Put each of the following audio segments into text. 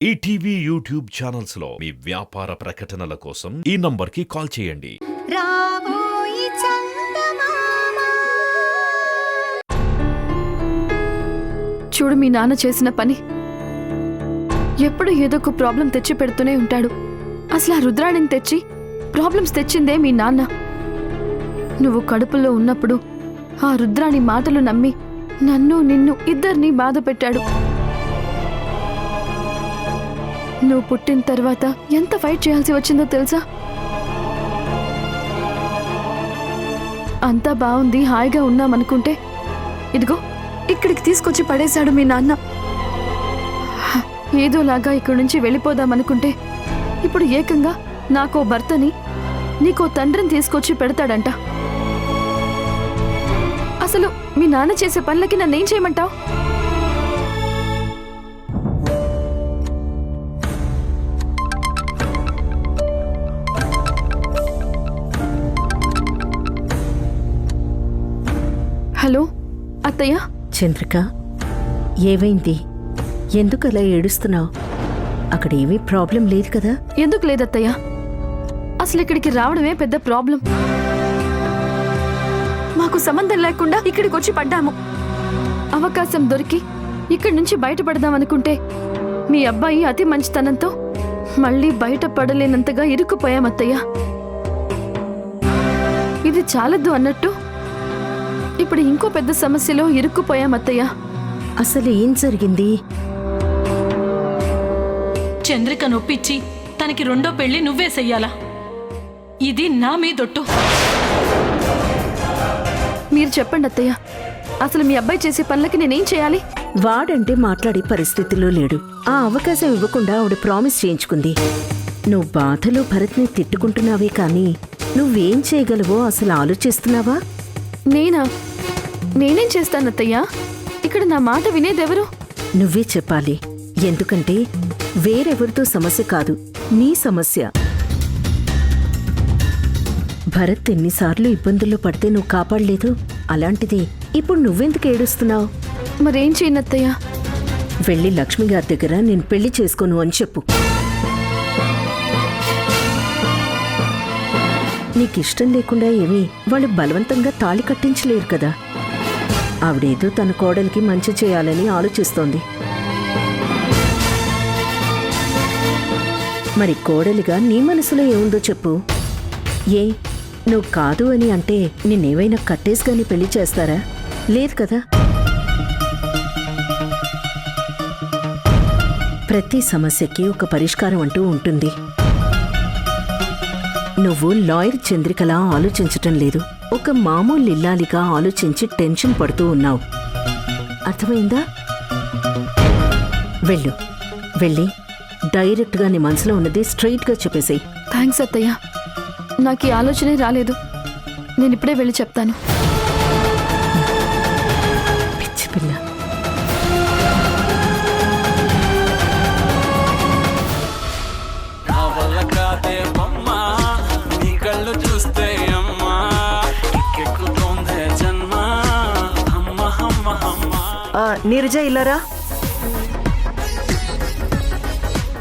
ETV YouTube channels లో మీ వ్యాపార ప్రకటనల కోసం ఈ నంబర్కి కాల్ చేయండి. రాబోయి చందమామ. చూడు మీ నాన్న చేసిన పని. ఎప్పుడు ఏదో ఒక ప్రాబ్లం తెచ్చి పెడుతూనే ఉంటాడు. అసలు ఆ రుద్రాణిని తెచ్చి ప్రాబ్లమ్స్ తెచ్చిందే మీ నాన్న. నువ్వు కడుపులో ఉన్నప్పుడు ఆ రుద్రాణి మాటలు నమ్మి నన్ను నిన్ను ఇద్దరిని బాధ పెట్టాడు. నువ్వు పుట్టిన తర్వాత ఎంత ఫైట్ చేయాల్సి వచ్చిందో తెలుసా? అంతా బాగుంది, హాయిగా ఉన్నామనుకుంటే ఇదిగో ఇక్కడికి తీసుకొచ్చి పడేశాడు మీ నాన్న. ఏదోలాగా ఇక్కడి నుంచి వెళ్ళిపోదామనుకుంటే ఇప్పుడు ఏకంగా నాకో భర్తని నీకో తండ్రిని తీసుకొచ్చి పెడతాడంట. అసలు మీ నాన్న చేసే పనులకి నన్నేం చేయమంటావు? హలో అత్తయ్య. చంద్రిక, ఏవైంది? ఎందుకలా ఏడుస్తున్నావు? అక్కడ ఏమీ ప్రాబ్లం లేదు కదా? ఎందుకు లేదత్తయ్య, అసలు ఇక్కడికి రావడమే పెద్ద ప్రాబ్లం. మాకు సంబంధం లేకుండా ఇక్కడికి వచ్చి పడ్డాము. అవకాశం దొరికి ఇక్కడి నుంచి బయటపడదామనుకుంటే మీ అబ్బాయి అతి మంచితనంతో మళ్ళీ బయట పడలేనంతగా ఇరుక్కుపోయామత్తయ్య. ఇది చాలద్దు అన్నట్టు ఇప్పుడు ఇంకో పెద్ద సమస్యలో ఇరుక్కుపోయామత్తయ్య. అసలు ఏం జరిగింది? చంద్రిక నొప్పిచ్చి తనకి రెండో పెళ్లి నువ్వే చెయ్యాలా? ఇది నా మీదొట్టు. మీరు చెప్పండి అత్తయ్య, అసలు మీ అబ్బాయి చేసే పనులకి నేనేం చేయాలి? వాడంటే మాట్లాడే పరిస్థితిలో లేడు. ఆ అవకాశం ఇవ్వకుండా ఆవిడ ప్రామిస్ చేయించుకుంది. నువ్వు బాధలో భరత్ని తిట్టుకుంటున్నావే కానీ నువ్వేం చేయగలవో అసలు ఆలోచిస్తున్నావా? నేనేం చేస్తానత్తయ్యా? ఇక్కడ నా మాట వినేదెవరు? నువ్వే చెప్పాలి. ఎందుకంటే వేరెవరితో సమస్య కాదు, నీ సమస్య. భరత్ ఎన్నిసార్లు ఇబ్బందుల్లో పడితే నువ్వు కాపాడలేదు. అలాంటిది ఇప్పుడు నువ్వెందుకు ఏడుస్తున్నావు? మరేం చేయనత్తయ్యా? వెళ్ళి లక్ష్మి గారి దగ్గర నేను పెళ్లి చేసుకోను అని చెప్పు. నీకిష్టం లేకుండా ఏమీ వాళ్ళు బలవంతంగా తాళి కట్టించలేరు కదా. ఆవిడేదో తన కోడలికి మంచి చేయాలని ఆలోచిస్తోంది. మరి కోడలిగా నీ మనసులో ఏముందో చెప్పు. ఏ నువ్వు కాదు అని అంటే నిన్నేవైనా కట్టేసుగాని పెళ్లి చేస్తారా? లేదు కదా. ప్రతి సమస్యకి ఒక పరిష్కారం అంటూ ఉంటుంది. నువ్వు లాయర్ చంద్రికలా ఆలోచించటం లేదు. ఒక మామూలు ఇల్లాలిగా ఆలోచించి టెన్షన్ పడుతూ ఉన్నావు. అర్థమైందా? వెళ్ళు, వెళ్ళి డైరెక్ట్గా నీ మనసులో ఉన్నది స్ట్రైట్గా చెప్పేసేయ్. థ్యాంక్స్ అత్తయ్య, నాకు ఈ ఆలోచనే రాలేదు. నేను ఇప్పుడే వెళ్ళి చెప్తాను. పిచ్చి పిల్ల. నీరజ ఇల్లారా?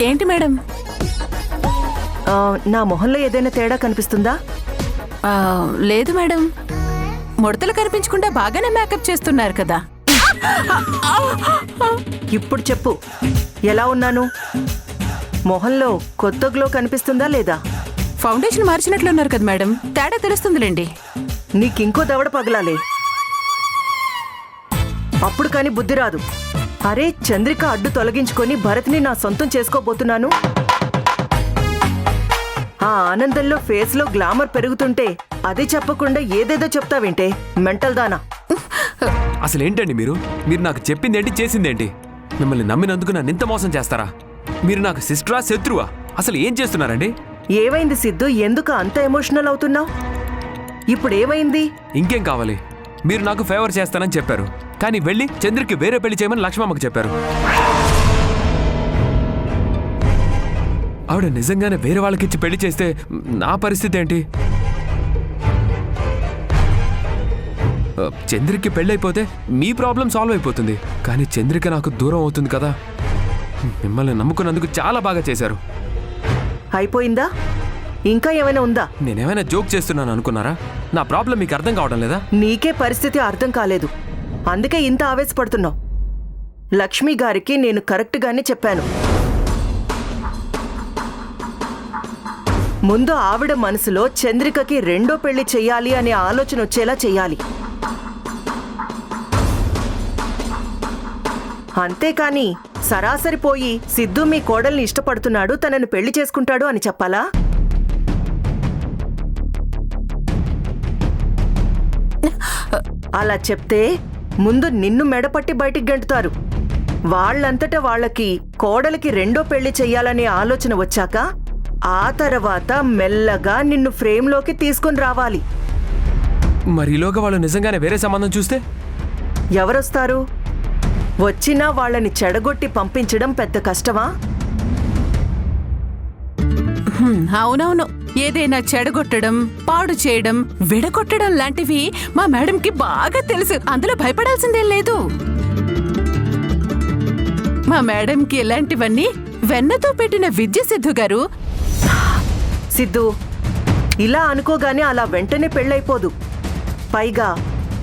ఏంటి మేడం? నా మొహంలో ఏదైనా తేడా కనిపిస్తుందా? లేదు మేడం, ముడతలు కనిపించకుండా బాగానే మేకప్ చేస్తున్నారు కదా. ఇప్పుడు చెప్పు, ఎలా ఉన్నాను? మొహంలో కొత్త గ్లో కనిపిస్తుందా లేదా? ఫౌండేషన్ మార్చినట్లున్నారు కదా మేడం, తేడా తెలుస్తుందిలేండి. నీకింకో దవడ పగలాలే, అప్పుడు కాని బుద్ధి రాదు. అరే, చంద్రిక అడ్డు తొలగించుకొని భరత్ని నా సొంతం చేసుకోబోతున్నాను. ఆ ఆనందంలో ఫేస్లో గ్లామర్ పెరుగుతుంటే అది చెప్పకుండా ఏదేదో చెప్తావేంటే మెంటల్ దానా? అసలేంటండి మీరు నాకు చెప్పిందేంటి, చేసిందేంటి? మిమ్మల్ని నమ్మినందుకు నన్ను ఇంత మోసం చేస్తారా? మీరు నాకు సిస్టరా, శత్రువా? అసలు ఏం చేస్తున్నారండి? ఏమైంది సిద్ధు? ఎందుకు అంత ఎమోషనల్ అవుతున్నావు? ఇప్పుడు ఏమైంది? ఇంకేం కావాలి? మీరు నాకు ఫేవర్ చేస్తానని చెప్పారు, కానీ వెళ్ళి చంద్రకి వేరే పెళ్లి చేయమని లక్ష్మమ్మకి చెప్పారు. ఆవిడ నిజంగానే వేరే వాళ్ళకిచ్చి పెళ్లి చేస్తే నా పరిస్థితి ఏంటి? చంద్రకి పెళ్ళైపోతే మీ ప్రాబ్లం సాల్వ్ అయిపోతుంది, కానీ చంద్రిక నాకు దూరం అవుతుంది కదా. మిమ్మల్ని నమ్ముకున్నందుకు చాలా బాగా చేశారు. అయిపోయిందా? ఇంకా ఏమైనా ఉందా? నేనేమైనా జోక్ చేస్తున్నాను అనుకున్నారా? నా ప్రాబ్లం మీకు అర్థం కావడం లేదా? నీకే పరిస్థితి అర్థం కాలేదు, అందుకే ఇంత ఆవేశపడుతున్నావు. లక్ష్మి గారికి నేను కరెక్ట్గానే చెప్పాను. ముందు ఆవిడ మనసులో చంద్రికకి రెండో పెళ్లి చెయ్యాలి అనే ఆలోచన వచ్చేలా చెయ్యాలి. అంతేకాని సరాసరి పోయి సిద్ధు మీ కోడల్ని ఇష్టపడుతున్నాడు, తనను పెళ్లి చేసుకుంటాడు అని చెప్పాలా? అలా చెప్తే ముందు నిన్ను మెడపట్టి బయటికి గంటుతారు. వాళ్ళంతటా వాళ్ళకి కోడలికి రెండో పెళ్లి చెయ్యాలనే ఆలోచన వచ్చాక ఆ తర్వాత మెల్లగా నిన్ను ఫ్రేమ్లోకి తీసుకుని రావాలి. మరి ఈలోగా వాళ్ళు నిజంగానే వేరే సంబంధం చూస్తే? ఎవరొస్తారు? వచ్చినా వాళ్ళని చెడగొట్టి పంపించడం పెద్ద కష్టమా? అవునవును, ఏదైనా చెడగొట్టడం, పాడు చేయడం, విడగొట్టడం లాంటివి మా మేడంకి బాగా తెలుసు. అందులో భయపడాల్సిందేం లేదు. మా మేడంకి ఇలాంటివన్నీ వెన్నతో పెట్టిన విద్య. సిద్ధు గారు, సిద్ధు, ఇలా అనుకోగానే అలా వెంటనే పెళ్ళైపోదు. పైగా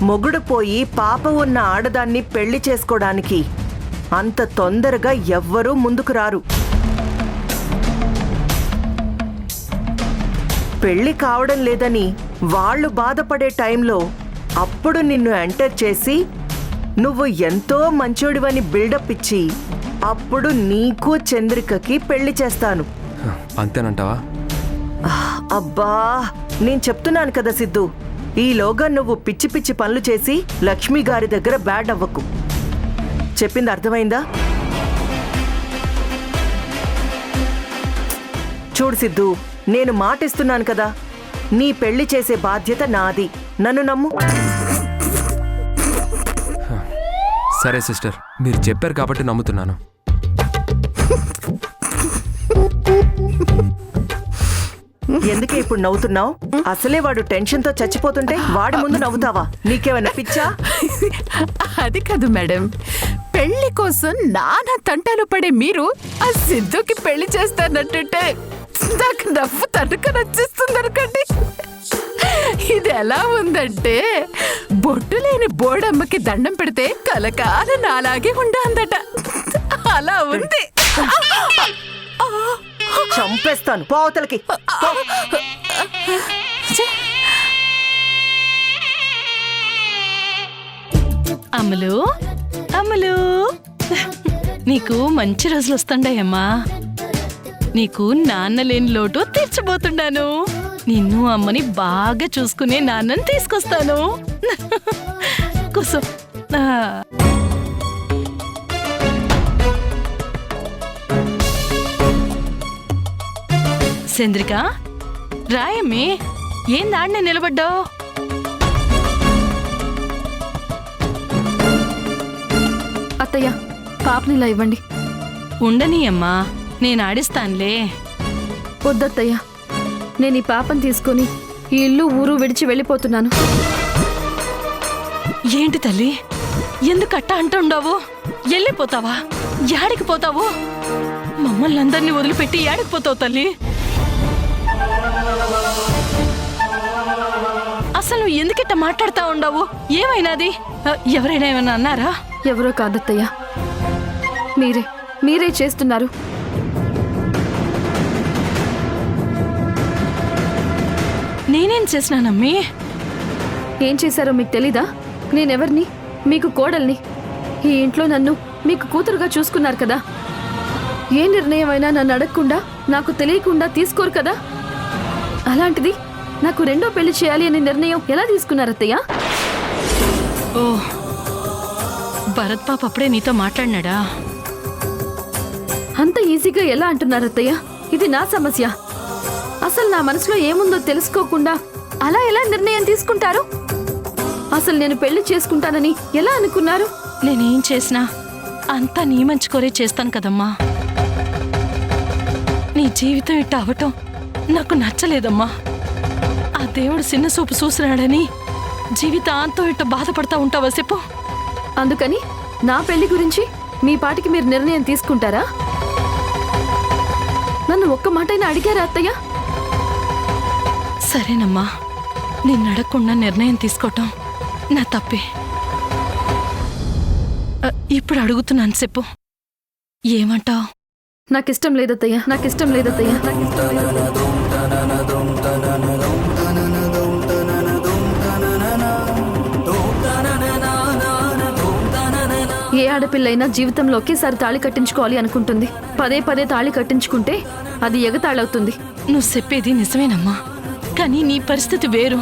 మొగుడు పోయి పాప ఉన్న ఆడదాన్ని పెళ్లి చేసుకోవడానికి అంత తొందరగా ఎవ్వరూ ముందుకు రారు. పెళ్లి కావడం లేదని వాళ్ళు బాధపడే టైంలో అప్పుడు నిన్ను ఎంటర్ చేసి నువ్వు ఎంతో మంచోడివని బిల్డప్ ఇచ్చి అప్పుడు నీకు చంద్రికకి పెళ్లి చేస్తాను. అంతేనంటావా? అబ్బా, నేను చెప్తున్నాను కదా సిద్ధు, ఈలోగా నువ్వు పిచ్చి పిచ్చి పనులు చేసి లక్ష్మి గారి దగ్గర బ్యాడ్ అవ్వకు. చెప్పింది అర్థమైందా? చూడు సిద్ధు, నేను మాటిస్తున్నాను కదా, నీ పెళ్లి చేసే బాధ్యత నాది. నన్ను నమ్ము. సరే సిస్టర్, మీరు చెప్పారు కాబట్టి నమ్ముతున్నాను. ఎందుకే ఇప్పుడు నవ్వుతున్నావు? అసలే వాడు టెన్షన్తో చచ్చిపోతుంటే వాడి ముందు నవ్వుతావా? నీకేమైనా పిచ్చా? అది కాదు మేడం, పెళ్లి కోసం నానా తంటాలు పడే మీరు ఆ సిద్ధుకి పెళ్లి చేస్తానంటుంటే నాకు నవ్వు తనక నచ్చేస్తుంది అనుకోండి. ఇది ఎలా ఉందంటే, బొట్టు లేని బోడమ్మకి దండం పెడితే కలకాలం నాలాగే ఉండందట. అలా ఉంది. చంపేస్తాను, పోవతలకి. అమలు, అమలు, నీకు మంచి రోజులు వస్తుండాయమ్మా. నీకు నాన్న లేని లోటు తీర్చబోతున్నాను. నిన్ను అమ్మని బాగా చూసుకునే నాన్నని తీసుకొస్తాను. కూసో. చంద్రిక, రాయమ్మి, ఏం దాడినే నిలబడ్డావు? అత్తయ్య, పాపనిలా ఇవ్వండి. ఉండని అమ్మా, నేను ఆడిస్తానులే. వద్దత్తయ్య, నేను ఈ పాపని తీసుకొని ఈ ఇల్లు ఊరు విడిచి వెళ్ళిపోతున్నాను. ఏంటి తల్లి, ఎందుకట్ట అంటుండవు? వెళ్ళిపోతావా? యాడికి పోతావు? మమ్మల్ని అందరినీ వదిలిపెట్టి యాడికి పోతావు తల్లి? అసలు నువ్వు ఎందుకిట్ట మాట్లాడుతూ ఉండవు? ఏమైనాది? ఎవరైనా ఏమైనా అన్నారా? ఎవరో కాదత్తయ్య, మీరే చేస్తున్నారు. నేనేం చేసినానమ్మీ? ఏం చేశారో మీకు తెలీదా? నేనెవరిని? మీకు కోడల్ని. ఈ ఇంట్లో నన్ను మీకు కూతురుగా చూసుకున్నారు కదా. ఏ నిర్ణయమైనా నన్ను అడగకుండా, నాకు తెలియకుండా తీసుకోరు కదా. అలాంటిది నాకు రెండో పెళ్లి చేయాలి అనే నిర్ణయం ఎలా తీసుకున్నారత్తయ్య? ఓ, భరత్ పాప అప్పుడే నీతో మాట్లాడినాడా? అంత ఈజీగా ఎలా అంటున్నారత్తయ్య? ఇది నా సమస్య. అసలు నా మనసులో ఏముందో తెలుసుకోకుండా అలా ఎలా నిర్ణయం తీసుకుంటారు? అసలు నేను పెళ్లి చేసుకుంటానని ఎలా అనుకున్నారు? నేనేం చేసినా అంతా నీ మంచి కోరే చేస్తాను కదమ్మా. నీ జీవితం ఇట్ట అవటం నాకు నచ్చలేదమ్మా. ఆ దేవుడు చిన్న చూపు చూసినాడని జీవితాంతం ఇట్ట బాధపడతా ఉంటావా చెప్పు? అందుకని నా పెళ్లి గురించి మీ పాటికి మీరు నిర్ణయం తీసుకుంటారా? మాటైనా అడిగారా అత్తయ్య? సరేనమ్మా, నిన్ను అడగకుండా నిర్ణయం తీసుకోవటం నా తప్పే. ఇప్పుడు అడుగుతున్నాను, చెప్పు, ఏమంటావు? నాకిష్టం లేదత్తయ్య, నాకిష్టం లేదత్తయ్య, నాకిష్టం లేదత్తయ్య. ఏ ఆడపిల్లైనా జీవితంలో ఒకేసారి తాళి కట్టించుకోవాలి అనుకుంటుంది. పదే పదే తాళి కట్టించుకుంటే అది ఎగతాళవుతుంది. నువ్వు చెప్పేది నిజమేనమ్మా, కానీ నీ పరిస్థితి వేరు.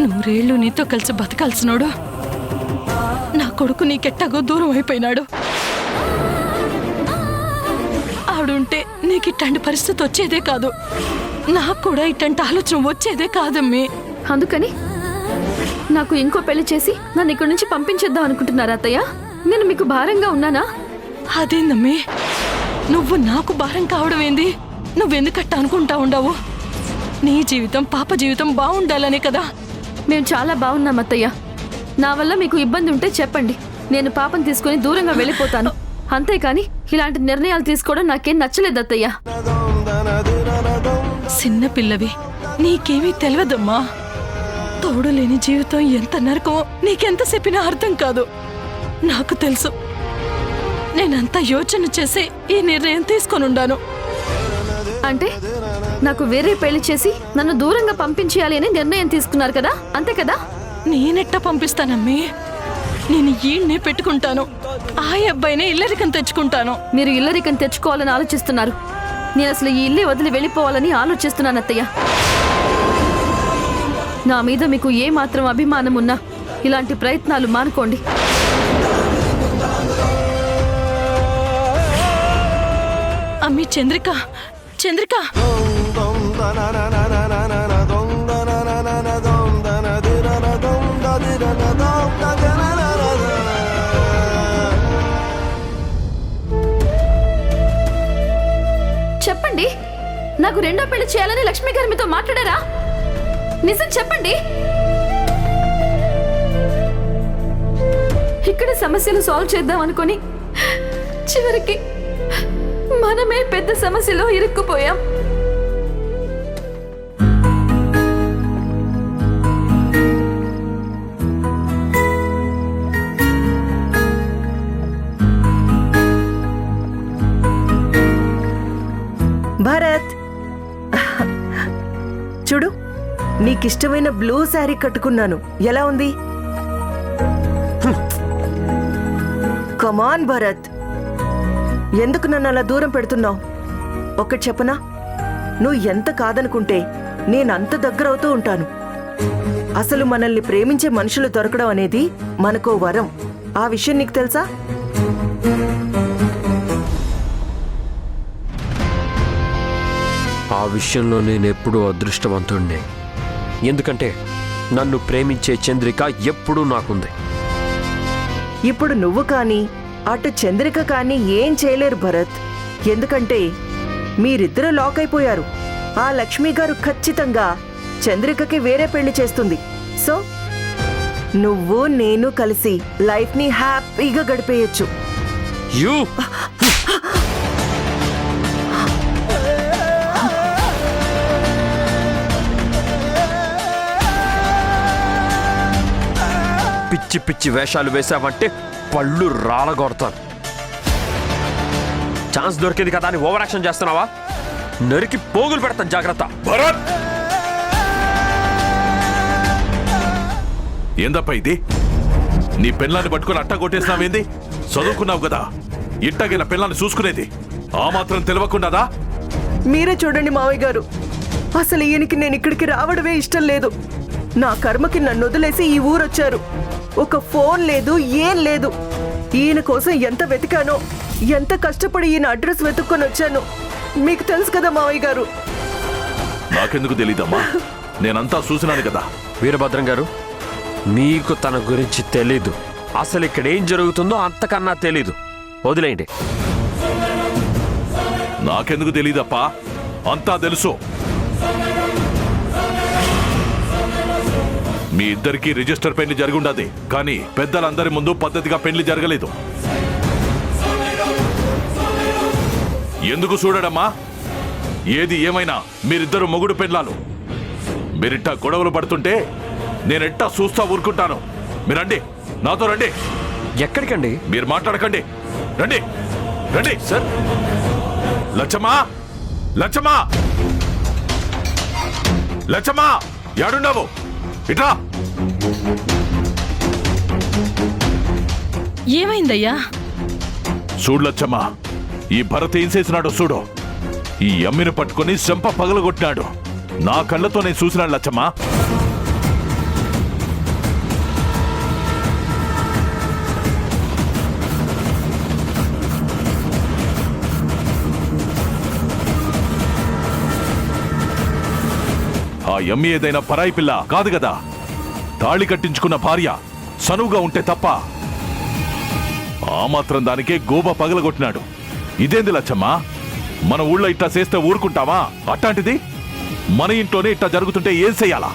నూరేళ్లు నీతో కలిసి బతకాల్సినోడు నా కొడుకు నీకెట్టాగో దూరం అయిపోయినాడు. ఆడుంటే నీకు ఇట్లాంటి పరిస్థితి వచ్చేదే కాదు, నాకు కూడా ఇట్లాంటి ఆలోచన వచ్చేదే కాదమ్మి. అందుకని నాకు ఇంకో పెళ్లి చేసి నన్ను ఇక్కడి నుంచి పంపించేద్దాం అనుకుంటున్నారా అత్తయ్య? నేను మీకు భారంగా ఉన్నానా? అదేందమ్మి, నువ్వు నాకు భారం కావడం ఏంది? నువ్వెందుకట్ట అనుకుంటా ఉండవు? నీ జీవితం, పాప జీవితం బాగుండాలనే కదా. మేము చాలా బాగున్నాం అత్తయ్య. నా వల్ల మీకు ఇబ్బంది ఉంటే చెప్పండి, నేను పాపం తీసుకుని దూరంగా వెళ్ళిపోతాను. అంతేకాని ఇలాంటి నిర్ణయాలు తీసుకోవడం నాకేం నచ్చలేదు అత్తయ్య. చిన్న పిల్లవి, నీకేమీ తెలియదమ్మా. తోడులేని జీవితం ఎంత నరకమో నీకెంత చెప్పినా అర్థం కాదు. నాకు తెలుసు. నేనంతా యోచన చేసి ఈ నిర్ణయం తీసుకొనుండాను. అంటే నాకు వేరే పెళ్లి చేసి నన్ను దూరంగా పంపించేయాలి అని నిర్ణయం తీసుకున్నారు కదా, అంతే కదా? నేనెట్టా పంపిస్తానమ్మీ? నేను ఈడ్నే పెట్టుకుంటాను, ఆ అబ్బాయినే ఇల్లరికం తెచ్చుకుంటాను. మీరు ఇల్లరికం తెచ్చుకోవాలని ఆలోచిస్తున్నారు. నేను అసలు ఈ ఇల్లే వదిలి వెళ్ళిపోవాలని ఆలోచిస్తున్నాను అత్తయ్య. నా మీద మీకు ఏ మాత్రం అభిమానం ఉన్నా ఇలాంటి ప్రయత్నాలు మానుకోండి. అమ్మీ చంద్రిక, చంద్రిక, చెప్పండి, నాకు రెండో పెళ్లి చేయాలని లక్ష్మి గారు మీతో మాట్లాడారా? నిజం చెప్పండి. ఇక్కడ సమస్యలు సాల్వ్ చేద్దాం అనుకొని చివరికి మనమే పెద్ద సమస్యలో ఇరుక్కుపోయాం. భరత్, చూడు, నీకిష్టమైన బ్లూ శారీ కట్టుకున్నాను. ఎలా ఉంది? కమాన్ భరత్, ఎందుకు నన్ను అలా దూరం పెడుతున్నావు? ఒకటి చెప్పనా, నువ్వు ఎంత కాదనుకుంటే నేనంత దగ్గరవుతూ ఉంటాను. అసలు మనల్ని ప్రేమించే మనుషులు దొరకడం అనేది మనకో వరం. ఆ విషయం నీకు తెలుసా? ఆ విషయంలో నేను ఎప్పుడూ అదృష్టవంతుడినే. ఎందుకంటే నన్ను ప్రేమించే చంద్రిక ఎప్పుడూ నాకుంది. ఇప్పుడు నువ్వు కానీ అటు చంద్రిక కానీ ఏం చేయలేరు భరత్. ఎందుకంటే మీరిద్దరూ లాక్ అయిపోయారు. ఆ లక్ష్మి గారు ఖచ్చితంగా చంద్రికకి వేరే పెళ్లి చేస్తుంది. సో నువ్వు నేను కలిసి లైఫ్ని హ్యాపీగా గడిపేయచ్చు. యూ పిచ్చి పిచ్చి వేషాలు వేసావంటే పళ్ళు రాలగొడతాను. ఛాన్స్ దొరికింది కదా అని ఓవర్ యాక్షన్ చేస్తున్నావా? నరికి పోగులు పెడతాను, జాగ్రత్త. భరత్, ఏందప్ప ఇది? నీ పెళ్ళాన్ని పట్టుకుని అట్ట కొట్టేసినావేంది? చదువుకున్నావు కదా, ఇట్టగిన పెళ్ళాన్ని చూసుకునేది ఆ మాత్రం తెలియకుండాదా? మీరే చూడండి మావయ్య గారు, అసలు ఈయనకి నేను ఇక్కడికి రావడమే ఇష్టం లేదు. నా కర్మకి నన్ను వదిలేసి ఈ ఊరొచ్చారు. ఒక ఫోన్ లేదు, ఏం లేదు. ఈయన కోసం ఎంత వెతికానో, ఎంత కష్టపడి ఈయన అడ్రస్ వెతుక్కొని వచ్చాను. మీకు తెలుసు కదా మావయ్య గారు. నాకెందుకు తెలీదమ్మా, నేనంతా చూసినాను కదా. వీరభద్రం గారు, మీకు తన గురించి తెలీదు. అసలు ఇక్కడ ఏం జరుగుతుందో అంతకన్నా తెలీదు. వదిలేయండి. నాకెందుకు తెలీదప్పా, అంతా తెలుసు. మీ ఇద్దరికి రిజిస్టర్ పెళ్లి జరుగుండది, కానీ పెద్దలందరి ముందు పద్ధతిగా పెళ్లి జరగలేదు. ఎందుకు చూడడమ్మా? ఏది ఏమైనా మీరిద్దరు మొగుడు పెళ్ళాలు. మీరిట్టా గొడవలు పడుతుంటే నేనెట్టా చూస్తా ఊరుకుంటాను. మీరండి, నాతో రండి. ఎక్కడికండి? మీరు మాట్లాడకండి, రండి రండి. సార్, లచ్చమ్మా, లచ్చమ్మా, లచ్చమ్మా, యాడున్నావు? ఇట్రా. ఏమైందయ్యా? చూడు లచ్చమ్మా, ఈ భరత్ ఏం చేసినాడో చూడు. ఈ అమ్మిని పట్టుకొని చెంప పగలగొట్టినాడు. నా కళ్ళతో నేను చూసినాడు లచ్చమ్మా. ఆ ఎమ్మి ఏదైనా పరాయి పిల్ల కాదు కదా. తాళి కట్టించుకున్న భార్య సనువుగా ఉంటే తప్ప ఆ మాత్రం దానికే గోబ పగలగొట్టినాడు. ఇదేంది లచ్చమ్మా? మన ఊళ్ళో ఇట్లా చేస్తే ఊరుకుంటావా? అట్లాంటిది మన ఇంట్లోనే ఇట్లా జరుగుతుంటే ఏం చెయ్యాలా?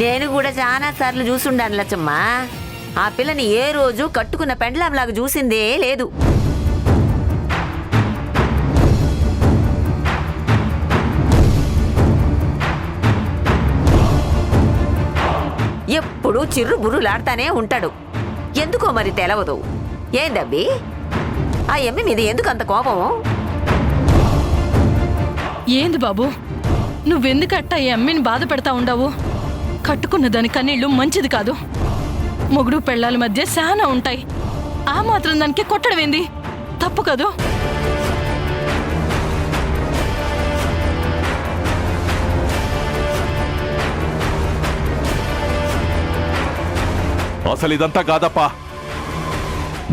నేను కూడా చాలా సార్లు చూసుండాను లచ్చమ్మ. ఆ పిల్లని ఏ రోజు కట్టుకున్న పెండ్లాంలాగా చూసిందే లేదు. ఎప్పుడూ చిర్రు బుర్రులాడుతానే ఉంటాడు. ఎందుకో మరి తెలవదు. ఏందబ్బి, ఆ ఎమ్మి మీద ఎందుకు అంత కోపం? ఏంది బాబు, నువ్వెందుకట్టా ఈ అమ్మిని బాధ పెడతా ఉండవు? కట్టుకున్న దాని కన్నీళ్లు మంచిది కాదు. మొగుడు పెళ్ళాల మధ్య చాలా ఉంటాయి. ఆ మాత్రం దానికి కొట్టడం ఏంది? తప్పు కదూ? అసలు ఇదంతా కాదప్పా.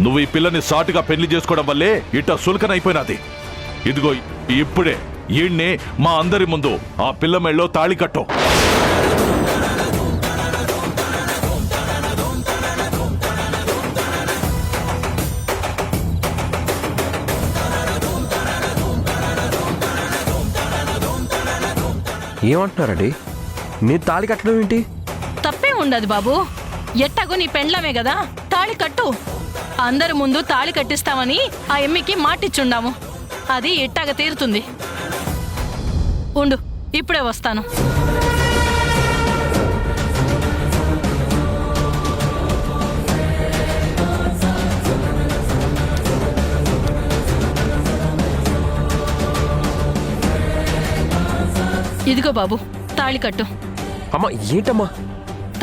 నువ్వు ఈ పిల్లని సాటుగా పెళ్లి చేసుకోవడం వల్లే ఇట్ట సులకనైపోయినది. ఇదిగో ఇప్పుడే ఈడ్నే మా అందరి ముందు ఆ పిల్ల మెళ్ళో తాళి కట్టు. ఏమంటున్నారండి? నేను తాళి కట్టడం ఏంటి? తప్పే ఉండదు బాబు. ఎట్టాగో నీ పెండ్లమే కదా, తాళి కట్టు. అందరి ముందు తాళి కట్టిస్తామని ఆ ఎమ్మికి మాటిచ్చుండాము. అది ఎట్టాగ తీరుతుంది. ఉండు, ఇప్పుడే వస్తాను. ఇదిగో బాబు, తాళి కట్టు. అమ్మా, ఏంటమ్మా?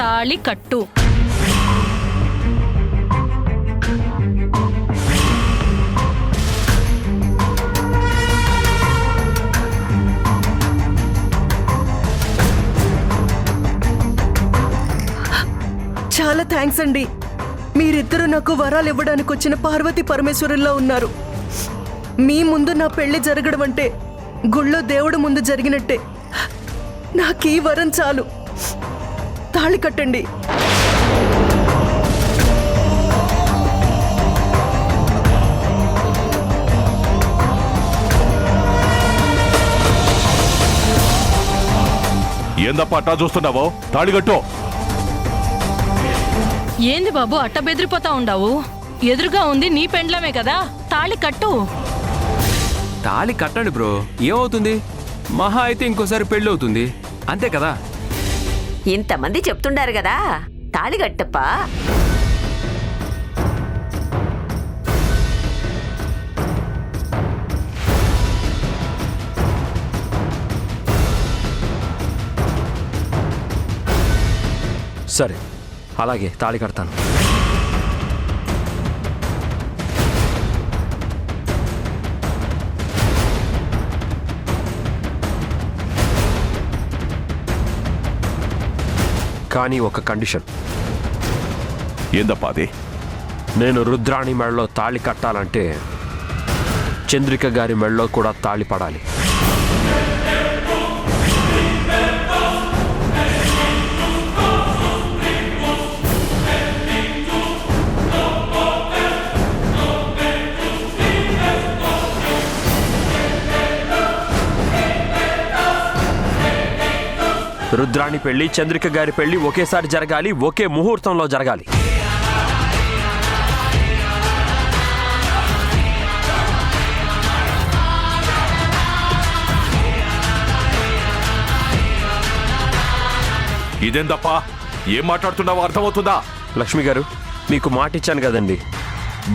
తాళి కట్టు. చాలా థ్యాంక్స్ అండి. మీరిద్దరూ నాకు వరాలు ఇవ్వడానికి వచ్చిన పార్వతీ పరమేశ్వరుల్లో ఉన్నారు. మీ ముందు నా పెళ్లి జరగడం అంటే గుళ్ళో దేవుడు ముందు జరిగినట్టే. నాకు ఈ వరం చాలు. తాళి కట్టండి. ఏందప్ప అట్టా చూస్తున్నావో? తాళి కట్టు. ఏంది బాబు అట్ట బెదిరిపోతా ఉండావు? ఎదురుగా ఉంది నీ పెండ్లమే కదా, తాళి కట్టు. తాళి కట్టండి బ్రో, ఏమవుతుంది? మహా అయితే ఇంకోసారి పెళ్ళి అవుతుంది, అంతే కదా. ఇంతమంది చెప్తుండారు కదా, తాళి కట్టప్పా. సరే, అలాగే తాళి కడతాను. కానీ ఒక కండిషన్. ఏందప్పా అది? నేను రుద్రాణి మెడలో తాళి కట్టాలంటే చంద్రిక గారి మెడలో కూడా తాళి పడాలి. రుద్రాణి పెళ్లి, చంద్రిక గారి పెళ్లి ఒకేసారి జరగాలి, ఒకే ముహూర్తంలో జరగాలి. ఇదేం తప్ప? ఏం మాట్లాడుతున్నావో అర్థమవుతుందా? లక్ష్మి గారు, మీకు మాట ఇచ్చాను కదండి,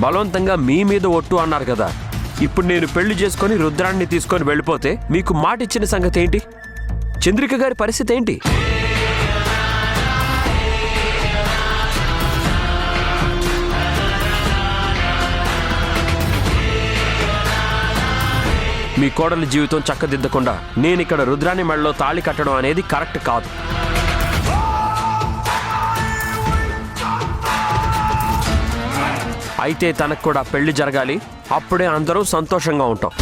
బలవంతంగా మీ మీద ఒట్టు అన్నారు కదా. ఇప్పుడు నేను పెళ్లి చేసుకొని రుద్రాన్ని తీసుకొని వెళ్ళిపోతే మీకు మాట ఇచ్చిన సంగతి ఏంటి? చంద్రిక గారి పరిస్థితి ఏంటి? మీ కోడలి జీవితం చక్కదిద్దకుండా నేను ఇక్కడ రుద్రాని మెడలో తాళి కట్టడం అనేది కరెక్ట్ కాదు. అయితే తనకు కూడా పెళ్లి జరగాలి, అప్పుడే అందరూ సంతోషంగా ఉంటాం.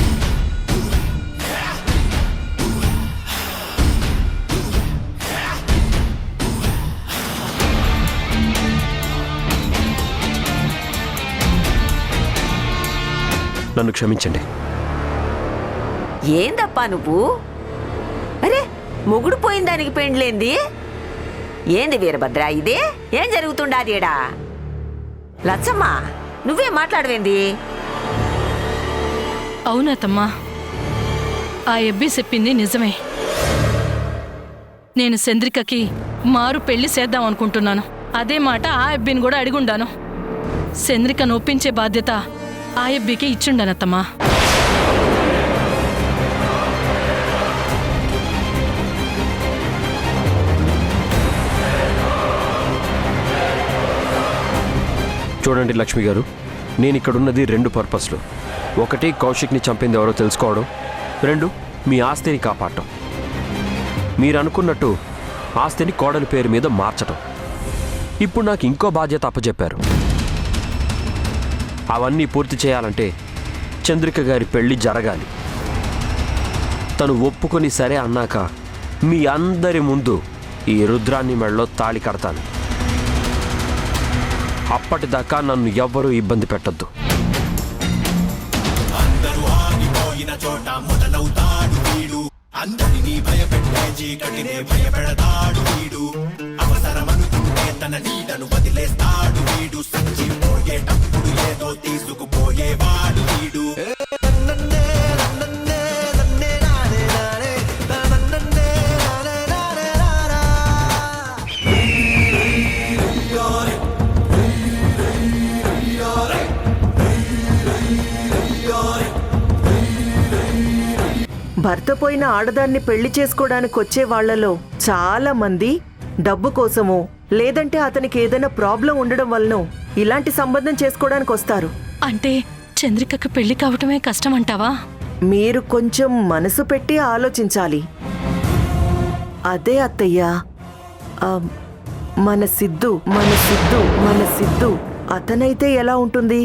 నన్ను క్షమించండి. ఏందప్పా నువ్వు? అరే, మొగుడు పోయిన దానికి పెండ్లేంది? ఏంది వీరభద్ర ఇదే? ఏం జరుగుతుండాదేడా? లచ్చమ్మ, నువ్వే మాట్లాడవేంది? అవునతమ్మా, ఆ ఎబ్బి చెప్పింది నిజమే. నేను చంద్రికకి మారు పెళ్లి చేద్దాం అనుకుంటున్నాను. అదే మాట ఆ ఎబ్బిని కూడా అడిగుండాను. చంద్రికను ఒప్పించే బాధ్యత ఆ ఎబ్బికి ఇచ్చుండనత్తమ్మా. చూడండి లక్ష్మి గారు, నేను ఇక్కడున్నది 2 పర్పస్లు. 1, కౌశిక్ని చంపింది ఎవరో తెలుసుకోవడం. 2, మీ ఆస్తిని కాపాడటం. మీరు అనుకున్నట్టు ఆస్తిని కోడలి పేరు మీద మార్చటం. ఇప్పుడు నాకు ఇంకో బాధ్యత అప్పచెప్పారు. అవన్నీ పూర్తి చేయాలంటే చంద్రిక గారి పెళ్లి జరగాలి. తను ఒప్పుకొని సరే అన్నాక మీ అందరి ముందు ఈ రుద్రాన్ని మెడలో తాళి కడతాను. అప్పటిదాకా నన్ను ఎవ్వరూ ఇబ్బంది పెట్టొద్దు. భర్త పోయిన ఆడదాన్ని పెళ్లి చేసుకోవడానికి వచ్చే వాళ్లలో చాలా మంది డబ్బు కోసమో లేదంటే అతనికి ఏదైనా ప్రాబ్లం ఉండడం వలనో ఇలాంటి సంబంధం చేసుకోవడానికి వస్తారు. అంటే చంద్రికకు పెళ్లి కావటమే కష్టమంటావా? మీరు కొంచెం మనసు పెట్టి ఆలోచించాలి. అదే అత్తయ్య, మన సిద్ధు అతనైతే ఎలా ఉంటుంది?